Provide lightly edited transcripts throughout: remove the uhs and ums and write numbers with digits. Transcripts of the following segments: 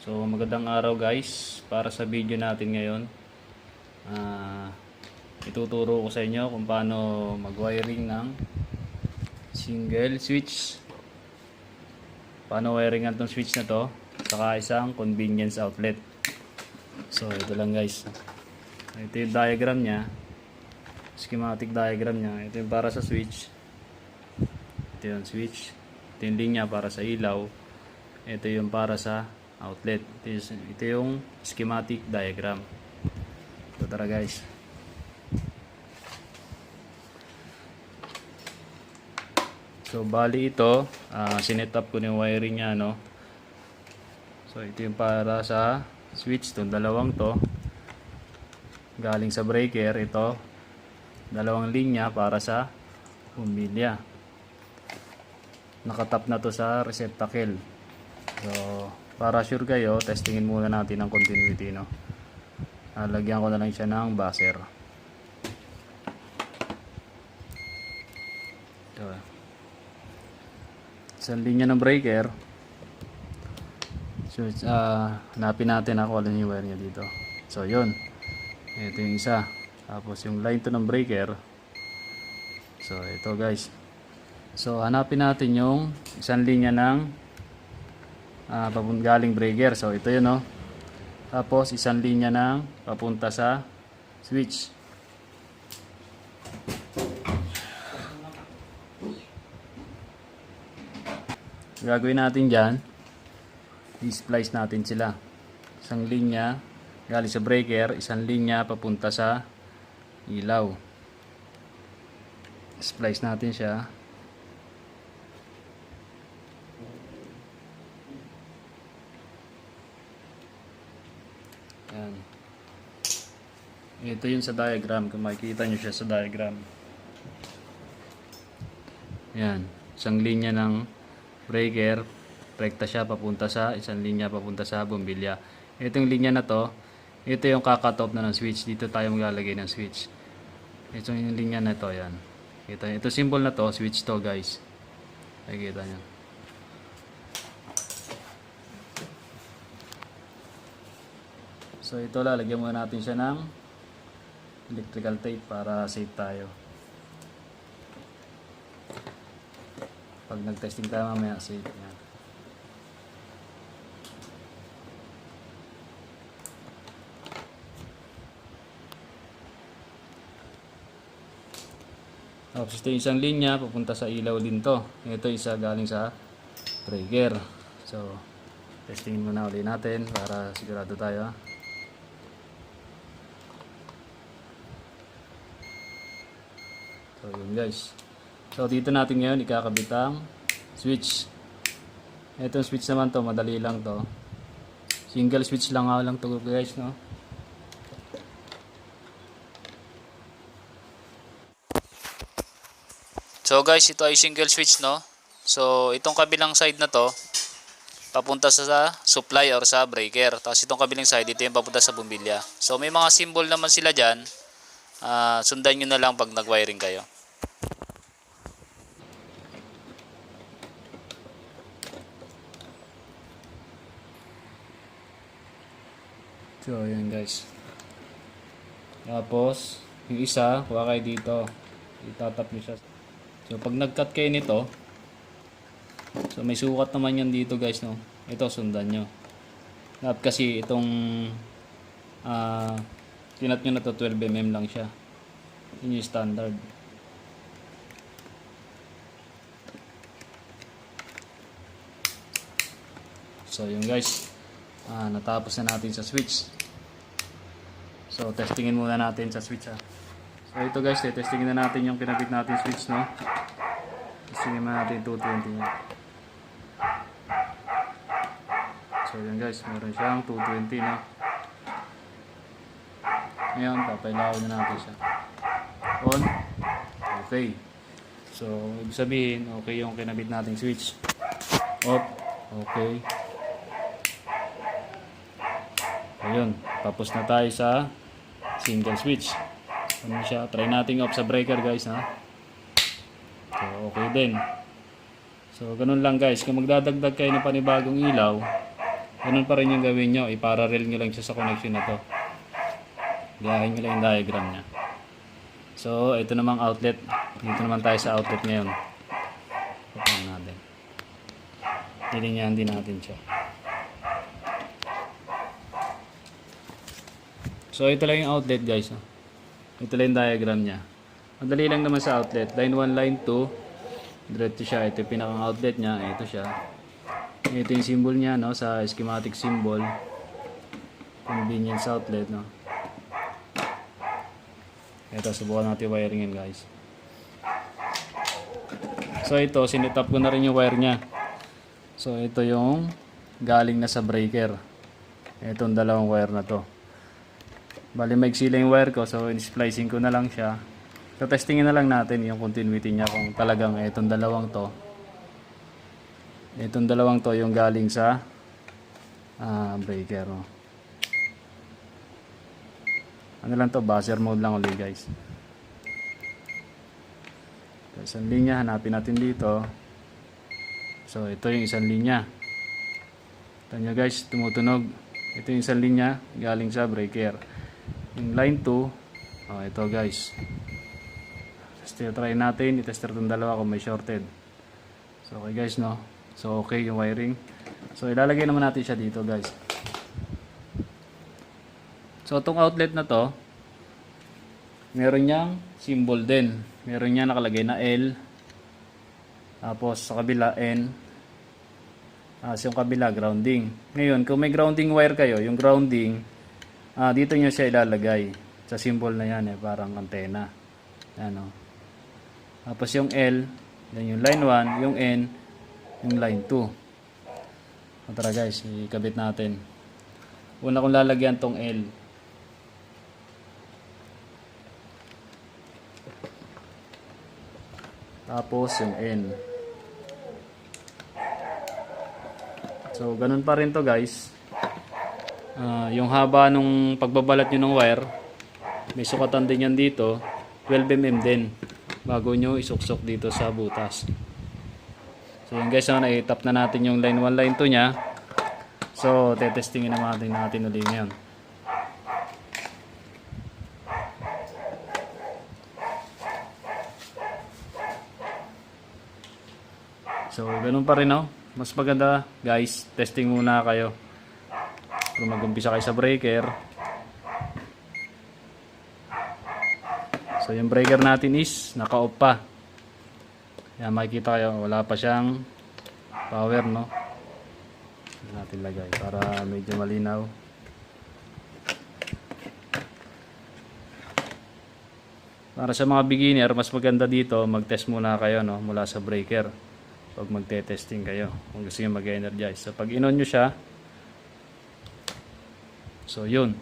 So magandang araw guys, para sa video natin ngayon ituturo ko sa inyo kung paano mag-wiring ng single switch, paano wiringan tong switch na to, saka isang convenience outlet. So ito lang guys, ito yung diagram nya, schematic diagram nya. Ito yung para sa switch, ito yung switch, ito yung linya para sa ilaw, ito yung para sa outlet. Ito yung schematic diagram. So tara guys. So bali ito, sinet up ko yung wiring nya, no. So ito yung para sa switch, itong dalawang to galing sa breaker. Ito dalawang linya para sa bumbilya. Nakatap na to sa receptacle. So para sure kayo, testingin muna natin ang continuity, no. Lagyan ko na lang siya ng buzzer. Ito. Isang linya ng breaker. So hanapin natin ako alin yung wire niya dito. So yun, ito yung isa. Tapos yung line to ng breaker. So ito guys. So hanapin natin yung isang linya ng galing breaker. So ito yun, no. Tapos isang linya ng papunta sa switch. Gagawin natin dyan, i-splice natin sila. Isang linya galing sa breaker, isang linya papunta sa ilaw. Splice natin siya. Yan. Ito yung sa diagram, kung makikita nyo siya sa diagram. Yan, isang linya ng breaker, rekta siya papunta sa, isang linya papunta sa bumbilya. Itong linya na to, ito yung kakat off na ng switch. Dito tayo maglalagay ng switch. Ito yung linya na to, yan. Kita nyo, ito symbol na to, switch to guys. Nakikita nyo. So ito, lalagyan muna natin siya ng electrical tape para safe tayo. Pag nag-testing tayo mamaya, safe yan. Tapos ito yung isang linya papunta sa ilaw din to. Ito isa galing sa breaker. So testingin muna ulit natin para sigurado tayo. So yun guys. So dito natin ngayon ikakabit ang switch. Itong switch naman to, madali lang to. Single switch lang to guys, no. So guys, ito ay single switch, no. So itong kabilang side na to papunta sa supply or sa breaker. Tapos itong kabilang side, ito yung papunta sa bumbilya. So may mga symbol naman sila dyan. Sundan nyo na lang pag nag-wiring kayo. So ayan guys. Tapos yung isa, kuha kayo dito, itatap nyo siya. So pag nag-cut kayo nito, so may sukat naman yan dito guys, no. Ito sundan nyo. Dapat kasi itong tinat nyo na to 12mm lang siya. Yun yung standard. So yun guys, natapos na natin sa switch. So testingin muna natin sa switch, ha. So ito guys, testingin na natin yung kinabit natin switch, no. Testingin na natin 220 nya. So yun guys, meron siyang 220 na. Ngayon, papailawin na natin siya. On. Okay. So, ibig sabihin, okay yung kinabit nating switch. Off. Okay. Ayun. Tapos na tayo sa single switch. Ano siya? Try natin off sa breaker guys, ha. So, okay din. So, ganun lang guys. Kung magdadagdag kayo ng panibagong ilaw, Ganun pa rin yung gawin nyo. I-parallel nyo lang siya sa connection na to. Gayahin nyo lang yung diagram niya. So, ito namang outlet. Dito naman tayo sa outlet ngayon. Ito natin. Nilinyahan din natin siya. So, ito lang yung outlet guys. Ito lang yung diagram niya. Madali lang naman sa outlet. Line 1, line 2. Diretso siya. Ito yung pinakang outlet niya. Ito siya. Ito yung symbol niya, no, sa schematic symbol. Convenience outlet, no. Ito, subukan natin wiringin, guys. So, ito, sinetap ko na rin yung wire niya. So, ito yung galing na sa breaker. Itong dalawang wire na to. Bali, maiksi lang yung wire ko. So, in-splicing ko na lang siya. So, testingin na lang natin yung continuity niya kung talagang itong dalawang to. Itong dalawang to yung galing sa breaker. No? Ano lang to, buzzer mode lang ulit guys. So, isang linya, hanapin natin dito. So ito yung isang linya. Ito nyo guys, tumutunog. Ito yung isang linya galing sa breaker. Yung line 2, ito guys. Try natin, itester itong dalawa kung may shorted. So okay guys, no. So okay yung wiring. So ilalagay naman natin siya dito guys. So itong outlet na to, meron niyang symbol din. Meron niya nakalagay na L. Tapos sa kabila N. Yung kabila grounding. Ngayon kung may grounding wire kayo, yung grounding dito niyo siya ilalagay. Sa symbol na yan parang antena. Ano. Tapos yung L, yan yung line 1, yung N, yung line 2. Tara guys, ikabit natin. Una kong lalagyan tong L. Tapos yung N. So ganun pa rin to guys. Yung haba nung pagbabalat nyo ng wire, may sukatan din yan dito. 12 mm din. Bago nyo isuksok dito sa butas. So yun guys, na-tap na natin yung line 1, line 2 nya. So tetestingin natin ulit ngayon. So ganun pa rin, no? Mas maganda guys, testing muna kayo. Kung mag-umpisa kayo sa breaker. So yung breaker natin is naka-off pa. Yan, makikita kayo, wala pa siyang power, no? Natin lagay para medyo malinaw. Para sa mga beginner, mas maganda dito mag-test muna kayo, no, mula sa breaker pag magte-testing kayo kung gusto niyo mag-energize. So pag in-on nyo siya, so yun,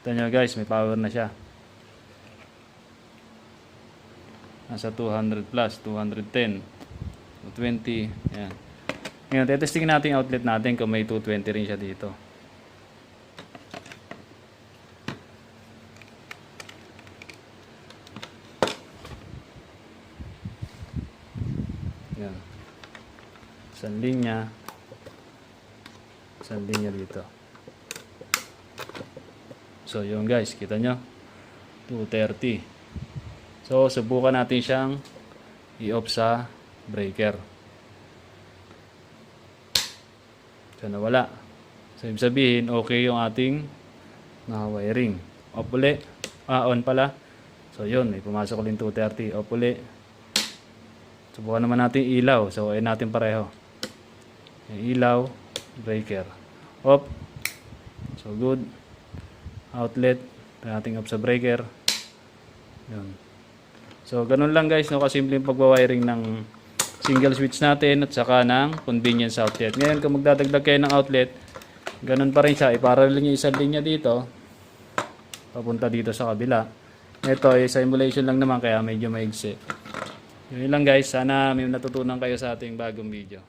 ito nyo guys, may power na siya. Nasa 200 plus, 210, 220, yan. Ngayon, tetestingin natin yung outlet natin kung may 220 rin siya dito. Yan. Isang linya dito. So, yun guys, kita nyo? 230. So, subukan natin siyang i-off sa breaker. So, nawala. So, ibig sabihin, okay yung ating wiring. Off uli. On pala. So, yun. May pumasok ulit 230. Off uli. Subukan naman natin ilaw. So, ayun natin pareho. Yung ilaw, breaker. Off. So, good. Outlet. Ito natin off sa breaker. Yun. So, ganun lang guys, no, kasimpleng pagwawiring ng single switch natin at saka ng convenience outlet. Ngayon, kung magdadagdag kayo ng outlet, ganun pa rin siya. Iparallel nyo isang linya dito, papunta dito sa kabila. Ito, simulation lang naman, kaya medyo maigsi. Yun lang guys, sana may natutunan kayo sa ating bagong video.